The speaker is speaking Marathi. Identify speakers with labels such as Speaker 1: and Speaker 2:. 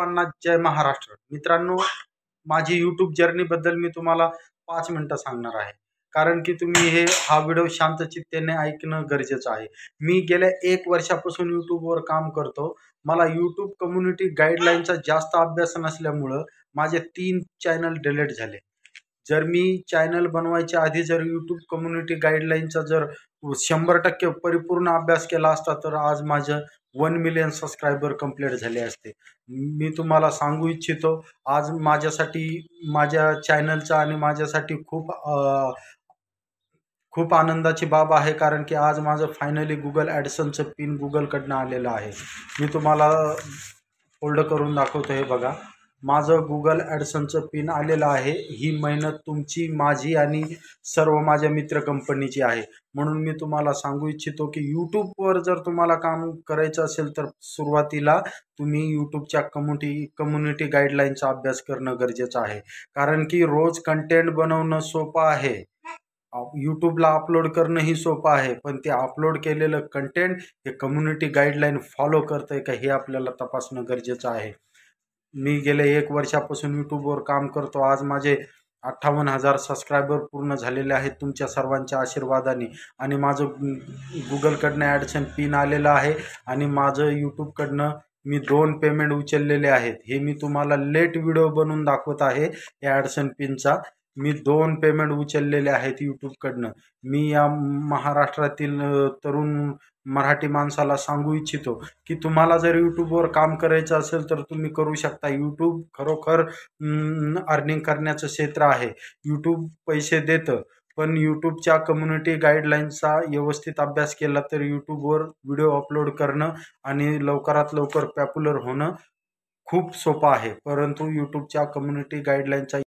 Speaker 1: सर्वांना जय महाराष्ट्र. मित्रांनो, माझी यूट्यूब जर्नीबद्दल मी तुम्हाला 5 मिनिटं सांगणार आहे. कारण की तुम्ही हा व्हिडिओ शांतचित्तेने ऐकणं गरजेचं आहे. मी गेल्या 1 वर्षापासून यूट्यूबवर काम करतो. मला यूट्यूब कम्युनिटी गाईडलाईनचा जास्त अभ्यास नसल्यामुळं माझे 3 चॅनल डिलीट झाले. जर मी चॅनल बनवायच्या आधी जर यूट्यूब कम्युनिटी गाईडलाईनचा जर 100% परिपूर्ण अभ्यास केला असता तर आज माझं 1 मिलियन सबस्क्रायबर कंप्लीट झाले असते. मी तुम्हाला सांगू इच्छितो, आज माझ्यासाठी माझ्या चॅनलचा आणि माझ्यासाठी खूप आनंदाची बाब आहे. कारण की आज माझं फायनली गुगल ॲडसनचं पिन गुगलकडनं आलेलं आहे. मी तुम्हाला फोल्ड करून दाखवतो. हे बघा, माझं गुगल ॲडसनचं पिन आलेलं आहे. ही मेहनत तुमची, माझी आणि सर्व माझ्या मित्र कंपनीची आहे. म्हणून मी तुम्हाला सांगू इच्छितो की यूट्यूबवर जर तुम्हाला काम करायचं असेल तर सुरुवातीला तुम्ही यूट्यूबच्या कम्युनिटी गाईडलाईनचा अभ्यास करणं गरजेचं आहे. कारण की रोज कंटेंट बनवणं सोपं आहे, यूट्यूबला अपलोड करणंही सोपं आहे, पण ते अपलोड केलेलं कंटेंट हे कम्युनिटी गाईडलाईन फॉलो करतंय का हे आपल्याला तपासणं गरजेचं आहे. मी गेले 1 वर्षापासून यूट्यूबवर काम करतो. आज माझे 58,000 सबस्क्रायबर पूर्ण झालेले आहेत तुमच्या सर्वांच्या आशीर्वादाने. आणि माझं गुगलकडनं ॲडसन पिन आलेलं आहे आणि माझं यूट्यूबकडनं मी 2 पेमेंट उचललेले आहेत. हे मी तुम्हाला लेट व्हिडिओ बनवून दाखवत आहे. या ॲडसन पिनचा मी 2 पेमेंट उचललेले आहेत यूट्यूबकडनं. मी या महाराष्ट्रातील तरुण मराठी माणसाला सांगू इच्छितो की तुम्हाला जर यूट्यूबवर काम करायचं असेल तर तुम्ही करू शकता. यूट्यूब खरोखर अर्निंग करण्याचं क्षेत्र आहे. यूट्यूब पैसे देतं, पण यूट्यूबच्या कम्युनिटी गाईडलाईनचा व्यवस्थित अभ्यास केला तर यूट्यूबवर व्हिडिओ अपलोड करणं आणि लवकरात लवकर पॉप्युलर होणं खूप सोपं आहे. परंतु यूट्यूबच्या कम्युनिटी गाईडलाईनचा